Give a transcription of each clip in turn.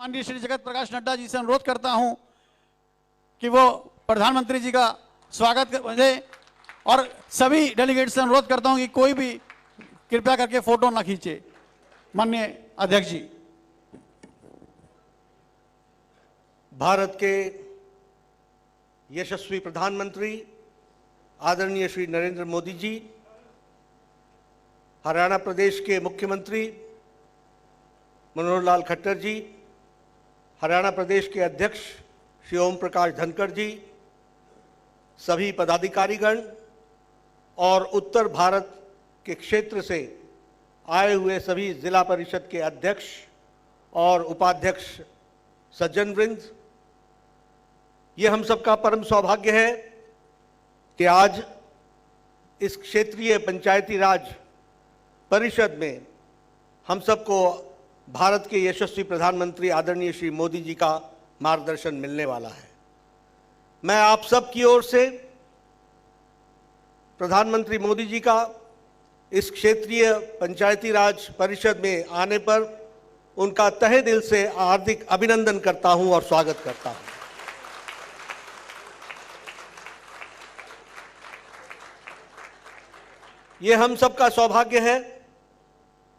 माननीय श्री जगत प्रकाश नड्डा जी से अनुरोध करता हूं कि वो प्रधानमंत्री जी का स्वागत करें और सभी डेलीगेट से अनुरोध करता हूं कि कोई भी कृपया करके फोटो ना खींचे। माननीय अध्यक्ष जी। भारत के यशस्वी प्रधानमंत्री आदरणीय श्री नरेंद्र मोदी जी, हरियाणा प्रदेश के मुख्यमंत्री मनोहर लाल खट्टर जी, हरियाणा प्रदेश के अध्यक्ष श्री ओम प्रकाश धनखड़ जी, सभी पदाधिकारीगण और उत्तर भारत के क्षेत्र से आए हुए सभी जिला परिषद के अध्यक्ष और उपाध्यक्ष सज्जन वृंद, ये हम सबका परम सौभाग्य है कि आज इस क्षेत्रीय पंचायती राज परिषद में हम सबको भारत के यशस्वी प्रधानमंत्री आदरणीय श्री मोदी जी का मार्गदर्शन मिलने वाला है। मैं आप सब की ओर से प्रधानमंत्री मोदी जी का इस क्षेत्रीय पंचायती राज परिषद में आने पर उनका तहे दिल से हार्दिक अभिनंदन करता हूं और स्वागत करता हूं। ये हम सबका सौभाग्य है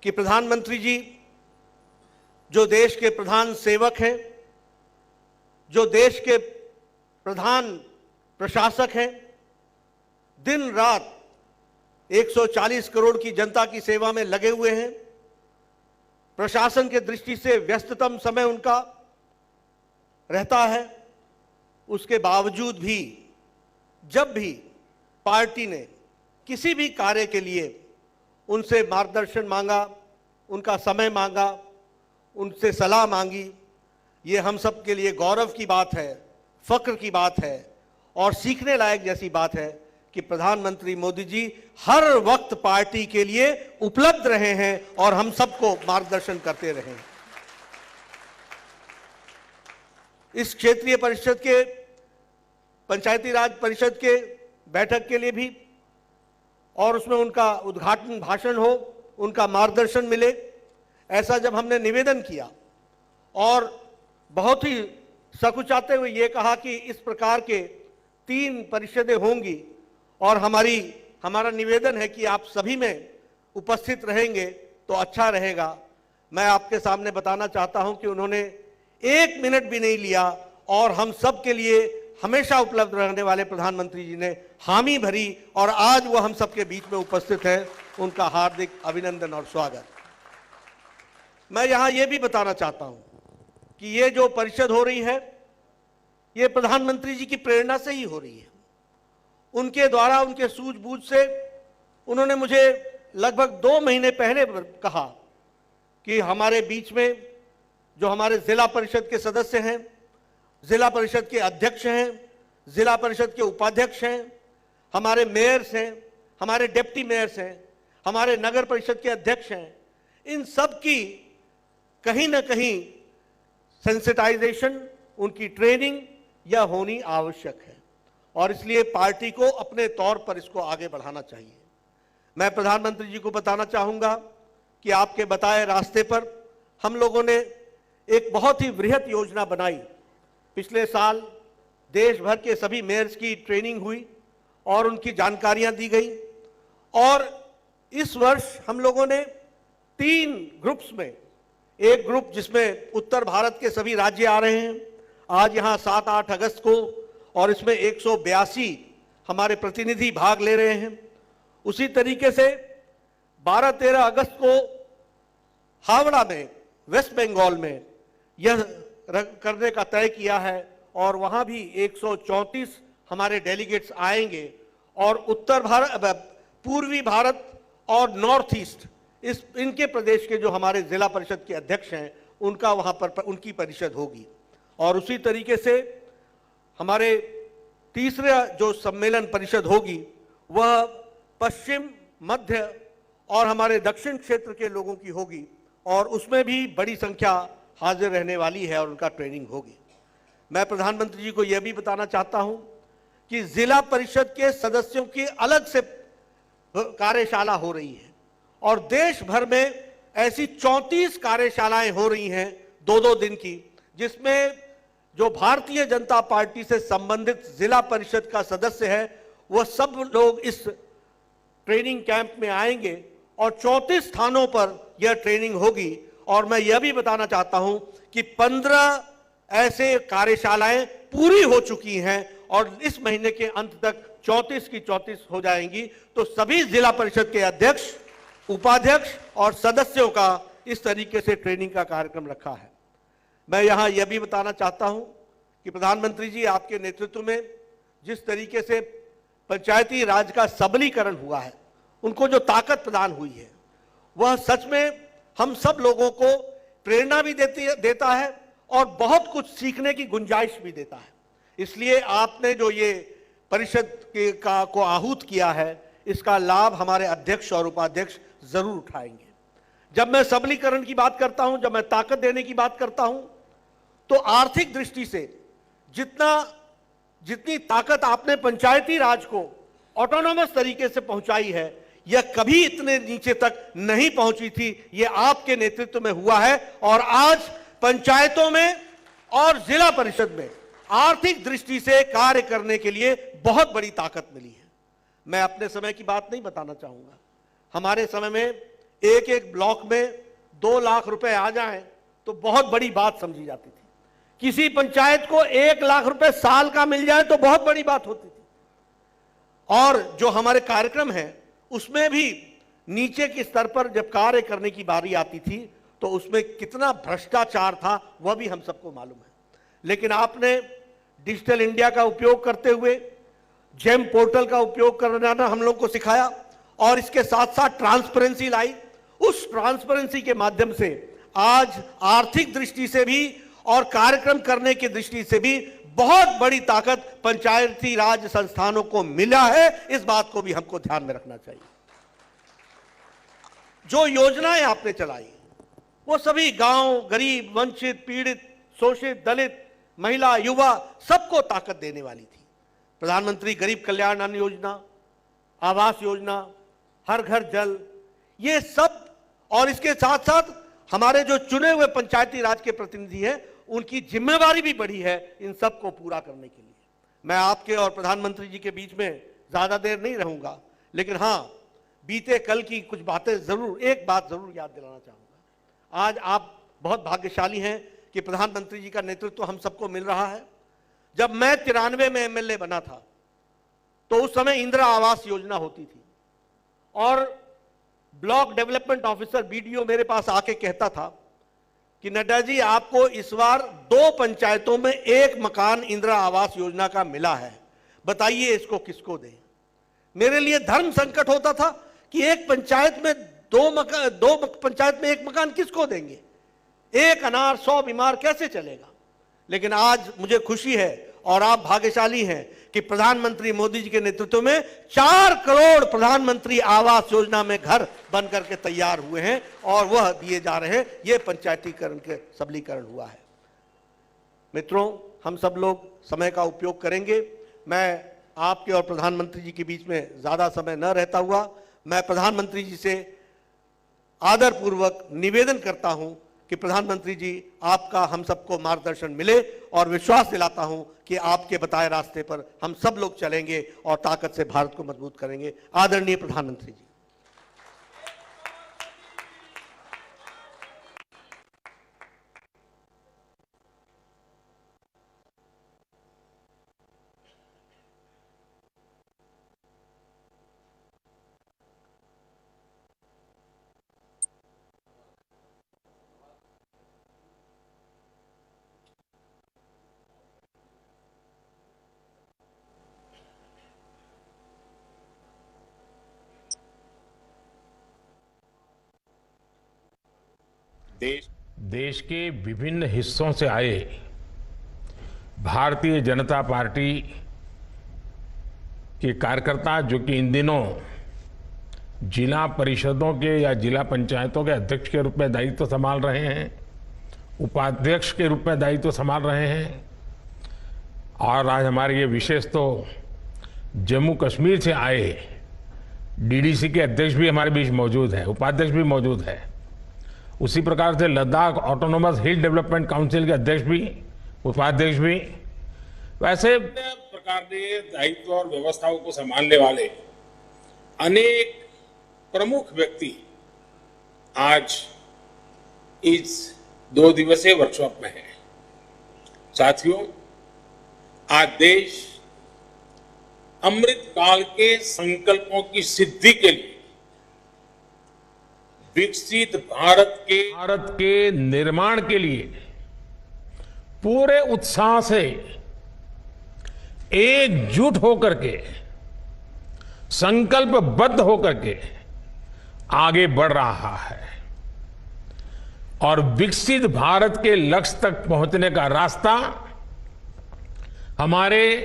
कि प्रधानमंत्री जी जो देश के प्रधान सेवक हैं, जो देश के प्रधान प्रशासक हैं, दिन रात 140 करोड़ की जनता की सेवा में लगे हुए हैं। प्रशासन के दृष्टि से व्यस्ततम समय उनका रहता है। उसके बावजूद भी जब भी पार्टी ने किसी भी कार्य के लिए उनसे मार्गदर्शन मांगा, उनका समय मांगा, उनसे सलाह मांगी, ये हम सब के लिए गौरव की बात है, फक्र की बात है और सीखने लायक जैसी बात है कि प्रधानमंत्री मोदी जी हर वक्त पार्टी के लिए उपलब्ध रहे हैं और हम सबको मार्गदर्शन करते रहे हैं। इस क्षेत्रीय परिषद के पंचायती राज परिषद के बैठक के लिए भी और उसमें उनका उद्घाटन भाषण हो, उनका मार्गदर्शन मिले, ऐसा जब हमने निवेदन किया और बहुत ही सकुचाते हुए ये कहा कि इस प्रकार के 3 परिषदें होंगी और हमारा निवेदन है कि आप सभी में उपस्थित रहेंगे तो अच्छा रहेगा। मैं आपके सामने बताना चाहता हूं कि उन्होंने 1 मिनट भी नहीं लिया और हम सब के लिए हमेशा उपलब्ध रहने वाले प्रधानमंत्री जी ने हामी भरी और आज वो हम सबके बीच में उपस्थित हैं। उनका हार्दिक अभिनंदन और स्वागत। मैं यहां ये भी बताना चाहता हूं कि ये जो परिषद हो रही है, ये प्रधानमंत्री जी की प्रेरणा से ही हो रही है। उनके द्वारा, उनके सूझबूझ से उन्होंने मुझे लगभग 2 महीने पहले कहा कि हमारे बीच में जो हमारे जिला परिषद के सदस्य हैं, जिला परिषद के अध्यक्ष हैं, जिला परिषद के उपाध्यक्ष हैं, हमारे मेयर्स हैं, हमारे डिप्टी मेयर्स हैं, हमारे नगर परिषद के अध्यक्ष हैं, इन सब की कहीं ना कहीं सेंसिटाइजेशन, उनकी ट्रेनिंग यह होनी आवश्यक है और इसलिए पार्टी को अपने तौर पर इसको आगे बढ़ाना चाहिए। मैं प्रधानमंत्री जी को बताना चाहूंगा कि आपके बताए रास्ते पर हम लोगों ने एक बहुत ही बृहत योजना बनाई। पिछले साल देश भर के सभी मेयर्स की ट्रेनिंग हुई और उनकी जानकारियां दी गई और इस वर्ष हम लोगों ने 3 ग्रुप्स में, एक ग्रुप जिसमें उत्तर भारत के सभी राज्य आ रहे हैं, आज यहां 7-8 अगस्त को, और इसमें 182 हमारे प्रतिनिधि भाग ले रहे हैं। उसी तरीके से 12-13 अगस्त को हावड़ा में, वेस्ट बंगाल में यह करने का तय किया है और वहां भी 134 हमारे डेलीगेट्स आएंगे और उत्तर भारत, पूर्वी भारत और नॉर्थ ईस्ट, इनके प्रदेश के जो हमारे जिला परिषद के अध्यक्ष हैं उनका वहां पर उनकी परिषद होगी। और उसी तरीके से हमारे तीसरा जो सम्मेलन परिषद होगी वह पश्चिम, मध्य और हमारे दक्षिण क्षेत्र के लोगों की होगी और उसमें भी बड़ी संख्या हाजिर रहने वाली है और उनका ट्रेनिंग होगी। मैं प्रधानमंत्री जी को यह भी बताना चाहता हूं कि जिला परिषद के सदस्यों की अलग से कार्यशाला हो रही है और देश भर में ऐसी 34 कार्यशालाएं हो रही हैं 2-2 दिन की, जिसमें जो भारतीय जनता पार्टी से संबंधित जिला परिषद का सदस्य है वह सब लोग इस ट्रेनिंग कैंप में आएंगे और 34 स्थानों पर यह ट्रेनिंग होगी। और मैं यह भी बताना चाहता हूं कि 15 ऐसे कार्यशालाएं पूरी हो चुकी हैं और इस महीने के अंत तक 34 की 34 हो जाएंगी। तो सभी जिला परिषद के अध्यक्ष, उपाध्यक्ष और सदस्यों का इस तरीके से ट्रेनिंग का कार्यक्रम रखा है। मैं यहां यह भी बताना चाहता हूं कि प्रधानमंत्री जी आपके नेतृत्व में जिस तरीके से पंचायती राज का सबलीकरण हुआ है, उनको जो ताकत प्रदान हुई है, वह सच में हम सब लोगों को प्रेरणा भी देता है और बहुत कुछ सीखने की गुंजाइश भी देता है। इसलिए आपने जो ये परिषद को आहूत किया है, इसका लाभ हमारे अध्यक्ष और उपाध्यक्ष जरूर उठाएंगे। जब मैं सबलीकरण की बात करता हूं, जब मैं ताकत देने की बात करता हूं, तो आर्थिक दृष्टि से जितनी ताकत आपने पंचायती राज को ऑटोनॉमस तरीके से पहुंचाई है, यह कभी इतने नीचे तक नहीं पहुंची थी। यह आपके नेतृत्व में हुआ है और आज पंचायतों में और जिला परिषद में आर्थिक दृष्टि से कार्य करने के लिए बहुत बड़ी ताकत मिली है। मैं अपने समय की बात नहीं बताना चाहूंगा। हमारे समय में एक एक ब्लॉक में 2 लाख रुपए आ जाएं तो बहुत बड़ी बात समझी जाती थी। किसी पंचायत को 1 लाख रुपए साल का मिल जाए तो बहुत बड़ी बात होती थी। और जो हमारे कार्यक्रम है उसमें भी नीचे के स्तर पर जब कार्य करने की बारी आती थी तो उसमें कितना भ्रष्टाचार था वह भी हम सबको मालूम है। लेकिन आपने डिजिटल इंडिया का उपयोग करते हुए जेम पोर्टल का उपयोग करना हम लोग को सिखाया और इसके साथ साथ ट्रांसपेरेंसी लाई। उस ट्रांसपेरेंसी के माध्यम से आज आर्थिक दृष्टि से भी और कार्यक्रम करने की दृष्टि से भी बहुत बड़ी ताकत पंचायती राज संस्थानों को मिला है। इस बात को भी हमको ध्यान में रखना चाहिए। जो योजनाएं आपने चलाई वो सभी गांव, गरीब, वंचित, पीड़ित, शोषित, दलित, महिला, युवा सबको ताकत देने वाली थी। प्रधानमंत्री गरीब कल्याण अन्न योजना, आवास योजना, हर घर जल, ये सब, और इसके साथ साथ हमारे जो चुने हुए पंचायती राज के प्रतिनिधि हैं उनकी जिम्मेवारी भी बढ़ी है इन सब को पूरा करने के लिए। मैं आपके और प्रधानमंत्री जी के बीच में ज्यादा देर नहीं रहूंगा, लेकिन हां, बीते कल की कुछ बातें जरूर, एक बात जरूर याद दिलाना चाहूंगा। आज आप बहुत भाग्यशाली हैं कि प्रधानमंत्री जी का नेतृत्व हम सबको मिल रहा है। जब मैं 93 में एमएलए बना था तो उस समय इंदिरा आवास योजना होती थी और ब्लॉक डेवलपमेंट ऑफिसर बीडीओ मेरे पास आके कहता था कि नड्डा जी, आपको इस बार 2 पंचायतों में 1 मकान इंदिरा आवास योजना का मिला है, बताइए इसको किसको दें। मेरे लिए धर्म संकट होता था कि एक पंचायत में 2 पंचायत में 1 मकान किसको देंगे, 1 अनार 100 बीमार कैसे चलेगा। लेकिन आज मुझे खुशी है और आप भाग्यशाली हैं कि प्रधानमंत्री मोदी जी के नेतृत्व में 4 करोड़ प्रधानमंत्री आवास योजना में घर बन करके तैयार हुए हैं और वह दिए जा रहे हैं। यह पंचायतीकरण के सबलीकरण हुआ है। मित्रों, हम सब लोग समय का उपयोग करेंगे। मैं आपके और प्रधानमंत्री जी के बीच में ज्यादा समय न रहता हुआ मैं प्रधानमंत्री जी से आदरपूर्वक निवेदन करता हूं कि प्रधानमंत्री जी, आपका हम सबको मार्गदर्शन मिले और विश्वास दिलाता हूं कि आपके बताए रास्ते पर हम सब लोग चलेंगे और ताकत से भारत को मजबूत करेंगे। आदरणीय प्रधानमंत्री जी। देश के विभिन्न हिस्सों से आए भारतीय जनता पार्टी के कार्यकर्ता, जो कि इन दिनों जिला परिषदों के या जिला पंचायतों के अध्यक्ष के रूप में दायित्व संभाल रहे हैं, उपाध्यक्ष के रूप में दायित्व संभाल रहे हैं, और आज हमारे ये विशेष तो जम्मू कश्मीर से आए डीडीसी के अध्यक्ष भी हमारे बीच मौजूद हैं, उपाध्यक्ष भी मौजूद है। उसी प्रकार से लद्दाख ऑटोनोमस हिल डेवलपमेंट काउंसिल के अध्यक्ष भी, उपाध्यक्ष भी, वैसे प्रकार के दायित्व और व्यवस्थाओं को संभालने वाले अनेक प्रमुख व्यक्ति आज इस 2 दिवसीय वर्कशॉप में हैं। साथियों, आज देश अमृत काल के संकल्पों की सिद्धि के लिए विकसित भारत के निर्माण के लिए पूरे उत्साह से एकजुट होकर के, संकल्पबद्ध होकर के आगे बढ़ रहा है और विकसित भारत के लक्ष्य तक पहुंचने का रास्ता हमारे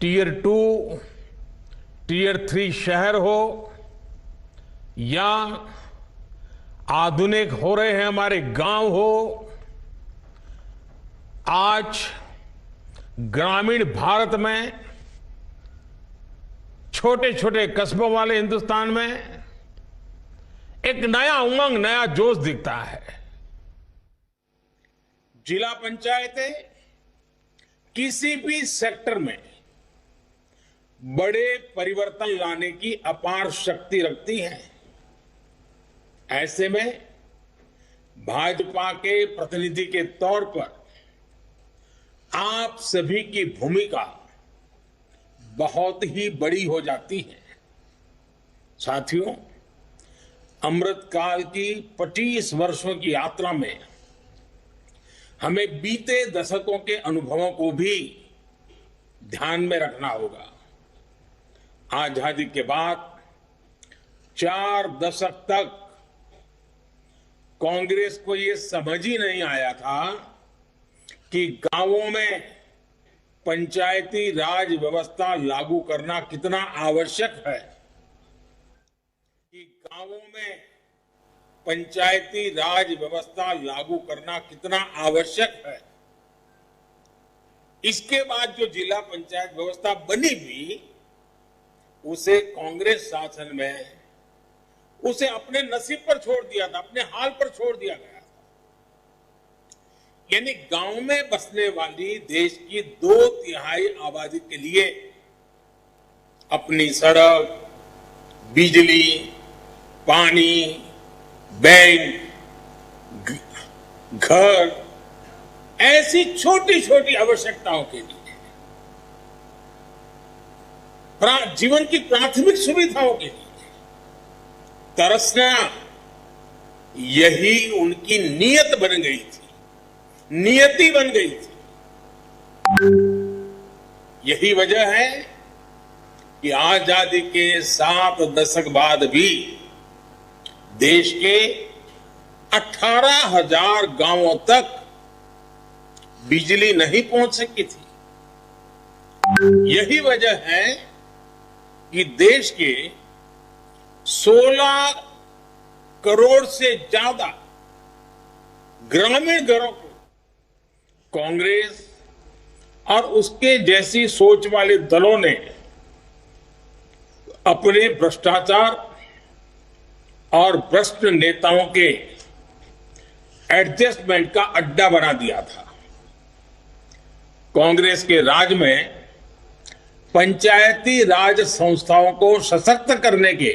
टियर 2, टियर 3 शहर हो या आधुनिक हो रहे हैं हमारे गांव हो, आज ग्रामीण भारत में, छोटे छोटे कस्बों वाले हिंदुस्तान में एक नया उमंग, नया जोश दिखता है। जिला पंचायतें किसी भी सेक्टर में बड़े परिवर्तन लाने की अपार शक्ति रखती हैं। ऐसे में भाजपा के प्रतिनिधि के तौर पर आप सभी की भूमिका बहुत ही बड़ी हो जाती है। साथियों, अमृत काल की 25 वर्षों की यात्रा में हमें बीते दशकों के अनुभवों को भी ध्यान में रखना होगा। आजादी के बाद 4 दशक तक कांग्रेस को यह समझ ही नहीं आया था कि गांवों में पंचायती राज व्यवस्था लागू करना कितना आवश्यक है, कि गांवों में पंचायती राज व्यवस्था लागू करना कितना आवश्यक है। इसके बाद जो जिला पंचायत व्यवस्था बनी भी, उसे कांग्रेस शासन में उसे अपने नसीब पर छोड़ दिया था, अपने हाल पर छोड़ दिया गया था। यानी गांव में बसने वाली देश की 2/3 आबादी के लिए अपनी सड़क, बिजली, पानी, बैंक, घर, ऐसी छोटी छोटी आवश्यकताओं के लिए, जीवन की प्राथमिक सुविधाओं के लिए तरसना, यही उनकी नीयत बन गई थी, नियति बन गई थी। यही वजह है कि आजादी के 7 दशक बाद भी देश के 18,000 गांवों तक बिजली नहीं पहुंच सकी थी। यही वजह है कि देश के 16 करोड़ से ज्यादा ग्रामीण घरों को कांग्रेस और उसके जैसी सोच वाले दलों ने अपने भ्रष्टाचार और भ्रष्ट नेताओं के एडजस्टमेंट का अड्डा बना दिया था। कांग्रेस के राज में पंचायती राज संस्थाओं को सशक्त करने के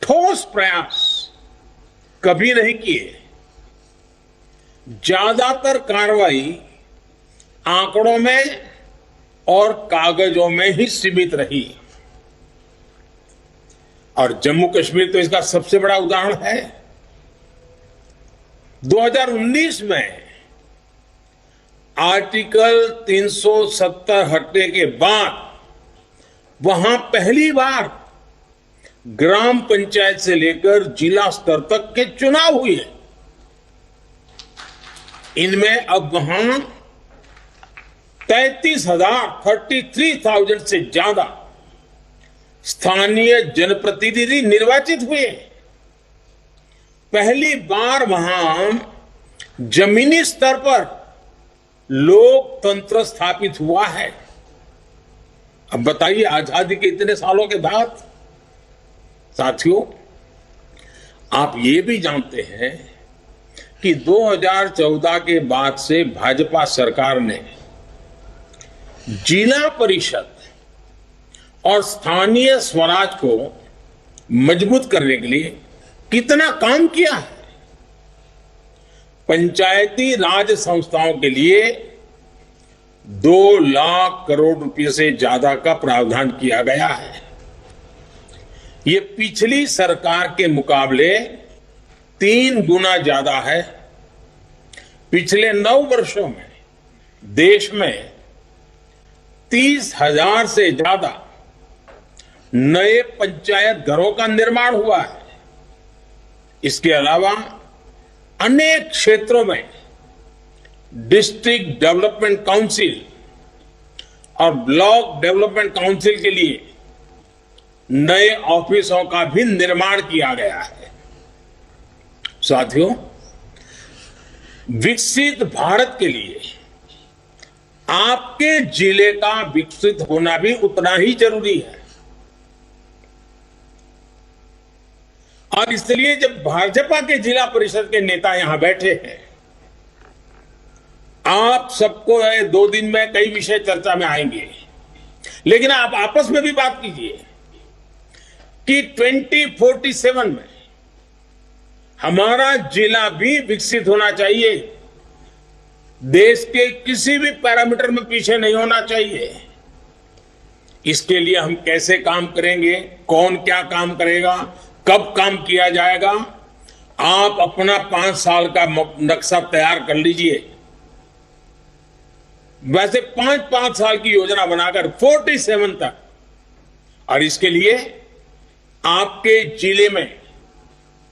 ठोस प्रयास कभी नहीं किए। ज्यादातर कार्रवाई आंकड़ों में और कागजों में ही सीमित रही, और जम्मू कश्मीर तो इसका सबसे बड़ा उदाहरण है। 2019 में आर्टिकल 370 हटने के बाद वहां पहली बार ग्राम पंचायत से लेकर जिला स्तर तक के चुनाव हुए। इनमें अब वहां 33,000 से ज्यादा स्थानीय जनप्रतिनिधि निर्वाचित हुए। पहली बार वहां जमीनी स्तर पर लोकतंत्र स्थापित हुआ है। अब बताइए, आजादी के इतने सालों के बाद साथियों, आप ये भी जानते हैं कि 2014 के बाद से भाजपा सरकार ने जिला परिषद और स्थानीय स्वराज को मजबूत करने के लिए कितना काम किया है। पंचायती राज संस्थाओं के लिए 2 लाख करोड़ रुपए से ज्यादा का प्रावधान किया गया है। ये पिछली सरकार के मुकाबले 3 गुना ज्यादा है। पिछले 9 वर्षों में देश में 30,000 से ज्यादा नए पंचायत घरों का निर्माण हुआ है। इसके अलावा अनेक क्षेत्रों में डिस्ट्रिक्ट डेवलपमेंट काउंसिल और ब्लॉक डेवलपमेंट काउंसिल के लिए नए ऑफिसों का भी निर्माण किया गया है। साथियों, विकसित भारत के लिए आपके जिले का विकसित होना भी उतना ही जरूरी है। और इसलिए जब भाजपा के जिला परिषद के नेता यहां बैठे हैं, आप सबको 2 दिन में कई विषय चर्चा में आएंगे, लेकिन आप आपस में भी बात कीजिए कि 2047 में हमारा जिला भी विकसित होना चाहिए। देश के किसी भी पैरामीटर में पीछे नहीं होना चाहिए। इसके लिए हम कैसे काम करेंगे, कौन क्या काम करेगा, कब काम किया जाएगा, आप अपना 5 साल का नक्शा तैयार कर लीजिए। वैसे 5-5 साल की योजना बनाकर 47 तक, और इसके लिए आपके जिले में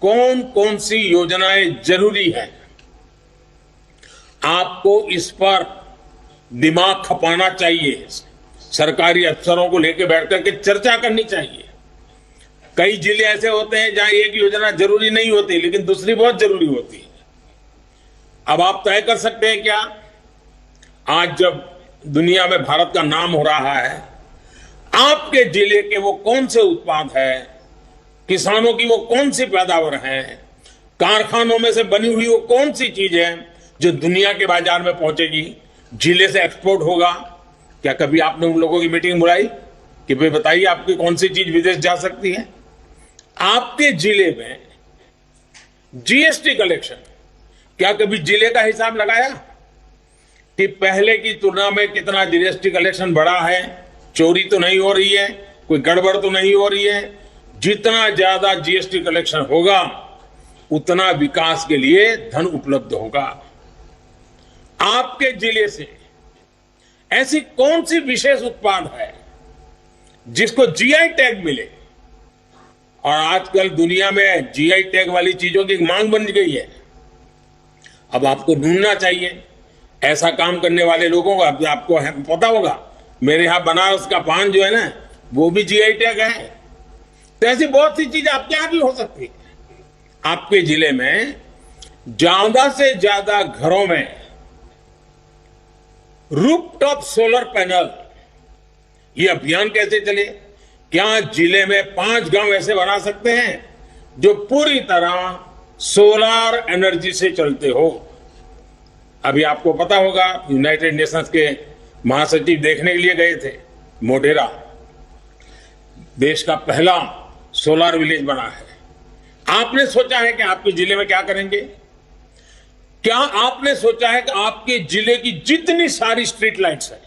कौन कौन सी योजनाएं जरूरी है, आपको इस पर दिमाग खपाना चाहिए। सरकारी अफसरों को लेकर बैठकर के चर्चा करनी चाहिए। कई जिले ऐसे होते हैं जहां एक योजना जरूरी नहीं होती, लेकिन दूसरी बहुत जरूरी होती है। अब आप तय कर सकते हैं क्या, आज जब दुनिया में भारत का नाम हो रहा है, आपके जिले के वो कौन से उत्पाद है, किसानों की वो कौन सी पैदावार है, कारखानों में से बनी हुई वो कौन सी चीज है जो दुनिया के बाजार में पहुंचेगी, जिले से एक्सपोर्ट होगा। क्या कभी आपने उन लोगों की मीटिंग बुलाई कि भाई बताइए आपकी कौन सी चीज विदेश जा सकती है? आपके जिले में जीएसटी कलेक्शन, क्या कभी जिले का हिसाब लगाया कि पहले की तुलना में कितना जीएसटी कलेक्शन बढ़ा है? चोरी तो नहीं हो रही है, कोई गड़बड़ तो नहीं हो रही है। जितना ज्यादा जीएसटी कलेक्शन होगा उतना विकास के लिए धन उपलब्ध होगा। आपके जिले से ऐसी कौन सी विशेष उत्पाद है जिसको जीआई टैग मिले? और आजकल दुनिया में जीआई टैग वाली चीजों की मांग बन गई है। अब आपको ढूंढना चाहिए ऐसा काम करने वाले लोगों को। आपको पता होगा, मेरे यहां बनारस का पान जो है ना, वो भी जीआई टैग है। तो ऐसी बहुत सी चीजें आपके यहां भी हो सकती है। आपके जिले में ज्यादा से ज्यादा घरों में रूफटॉप सोलर पैनल, ये अभियान कैसे चले? क्या जिले में 5 गांव ऐसे बना सकते हैं जो पूरी तरह सोलर एनर्जी से चलते हो? अभी आपको पता होगा, यूनाइटेड नेशंस के महासचिव देखने के लिए गए थे मोढेरा। देश का पहला सोलर विलेज बना है। आपने सोचा है कि आपके जिले में क्या करेंगे? क्या आपने सोचा है कि आपके जिले की जितनी सारी स्ट्रीट लाइट्स है,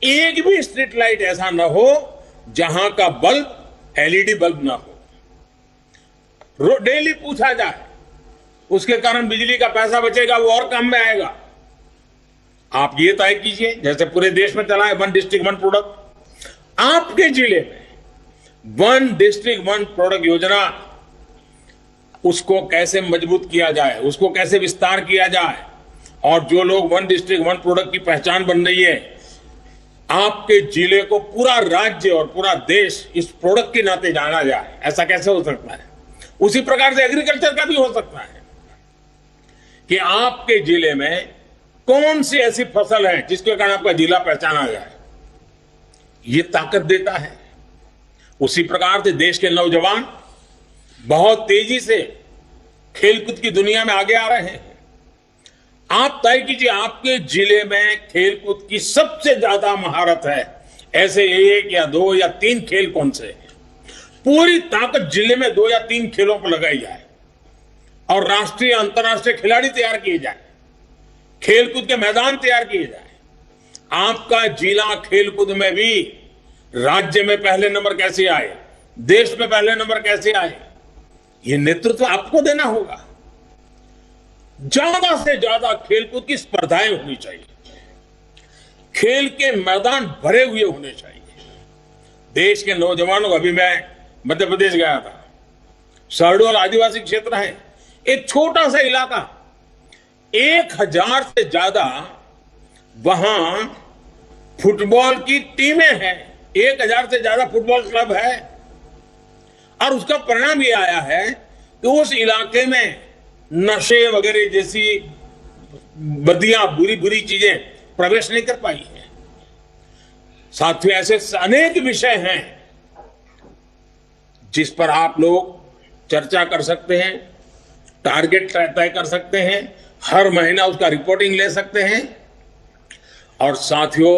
एक भी स्ट्रीट लाइट ऐसा ना हो जहां का बल्ब एलईडी बल्ब ना हो? डेली पूछा जाए, उसके कारण बिजली का पैसा बचेगा, वो और काम में आएगा। आप ये तय कीजिए, जैसे पूरे देश में चला है 1 डिस्ट्रिक्ट 1 प्रोडक्ट। आपके जिले में 1 डिस्ट्रिक्ट 1 प्रोडक्ट योजना, उसको कैसे मजबूत किया जाए, उसको कैसे विस्तार किया जाए, और जो लोग 1 डिस्ट्रिक्ट 1 प्रोडक्ट की पहचान बन रही है, आपके जिले को पूरा राज्य और पूरा देश इस प्रोडक्ट के नाते जाना जाए। ऐसा कैसे हो सकता है? उसी प्रकार से एग्रीकल्चर का भी हो सकता है कि आपके जिले में कौन सी ऐसी फसल है जिसके कारण आपका जिला पहचाना जाए। ये ताकत देता है। उसी प्रकार से देश के नौजवान बहुत तेजी से खेलकूद की दुनिया में आगे आ रहे हैं। आप तय कीजिए आपके जिले में खेलकूद की सबसे ज्यादा महारत है, ऐसे एक या दो या तीन खेल कौन से हैं? पूरी ताकत जिले में 2 या 3 खेलों पर लगाई जाए और राष्ट्रीय अंतर्राष्ट्रीय खिलाड़ी तैयार किए जाए, खेलकूद के मैदान तैयार किए जाए। आपका जिला खेलकूद में भी राज्य में पहले नंबर कैसे आए, देश में पहले नंबर कैसे आए, ये नेतृत्व आपको देना होगा। ज्यादा से ज्यादा खेलकूद की स्पर्धाएं होनी चाहिए, खेल के मैदान भरे हुए होने चाहिए। देश के नौजवानों, अभी मैं मध्य प्रदेश गया था, शहडोल आदिवासी क्षेत्र है, एक छोटा सा इलाका, 1000 से ज्यादा वहां फुटबॉल की टीमें हैं, 1000 से ज्यादा फुटबॉल क्लब है। और उसका परिणाम ये आया है कि उस इलाके में नशे वगैरह जैसी बदियां, बुरी बुरी चीजें प्रवेश नहीं कर पाई है। साथियों, ऐसे अनेक विषय हैं जिस पर आप लोग चर्चा कर सकते हैं, टारगेट तय कर सकते हैं, हर महीना उसका रिपोर्टिंग ले सकते हैं। और साथियों,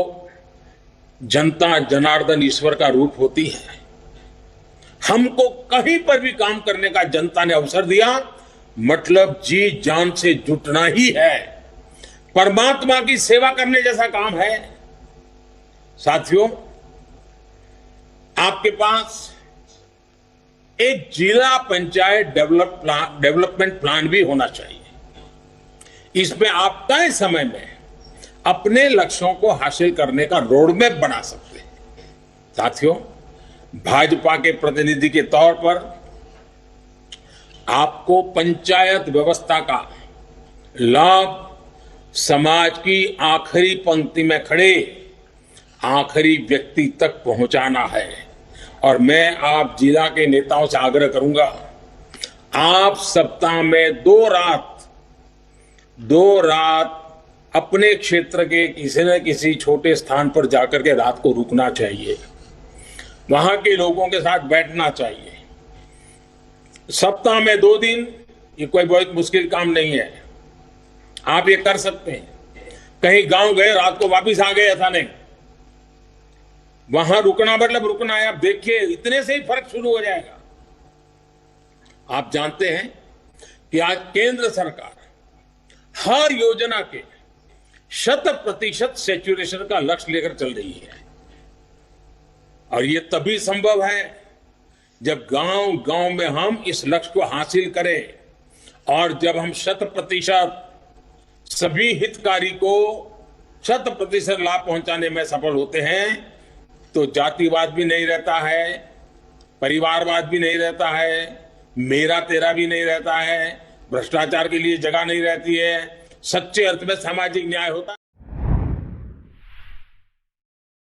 जनता जनार्दन ईश्वर का रूप होती है। हमको कहीं पर भी काम करने का जनता ने अवसर दिया, मतलब जी जान से जुटना ही है, परमात्मा की सेवा करने जैसा काम है। साथियों, आपके पास एक जिला पंचायत डेवलपमेंट प्लान भी होना चाहिए। इसमें आप तय समय में अपने लक्ष्यों को हासिल करने का रोडमैप बना सकते हैं। साथियों, भाजपा के प्रतिनिधि के तौर पर आपको पंचायत व्यवस्था का लाभ समाज की आखिरी पंक्ति में खड़े आखिरी व्यक्ति तक पहुंचाना है। और मैं आप जिला के नेताओं से आग्रह करूंगा, आप सप्ताह में 2 रात अपने क्षेत्र के किसी न किसी छोटे स्थान पर जाकर के रात को रुकना चाहिए, वहां के लोगों के साथ बैठना चाहिए। सप्ताह में 2 दिन, ये कोई बहुत मुश्किल काम नहीं है, आप ये कर सकते हैं। कहीं गांव गए, रात को वापस आ गए, ऐसा नहीं, वहां रुकना मतलब रुकना है। आप देखिए, इतने से ही फर्क शुरू हो जाएगा। आप जानते हैं कि आज केंद्र सरकार हर योजना के 100% सैचुरेशन का लक्ष्य लेकर चल रही है। और ये तभी संभव है जब गांव गांव में हम इस लक्ष्य को हासिल करें, और जब हम 100% सभी हितकारी को 100% लाभ पहुंचाने में सफल होते हैं, तो जातिवाद भी नहीं रहता है, परिवारवाद भी नहीं रहता है, मेरा तेरा भी नहीं रहता है, भ्रष्टाचार के लिए जगह नहीं रहती है, सच्चे अर्थ में सामाजिक न्याय होता है।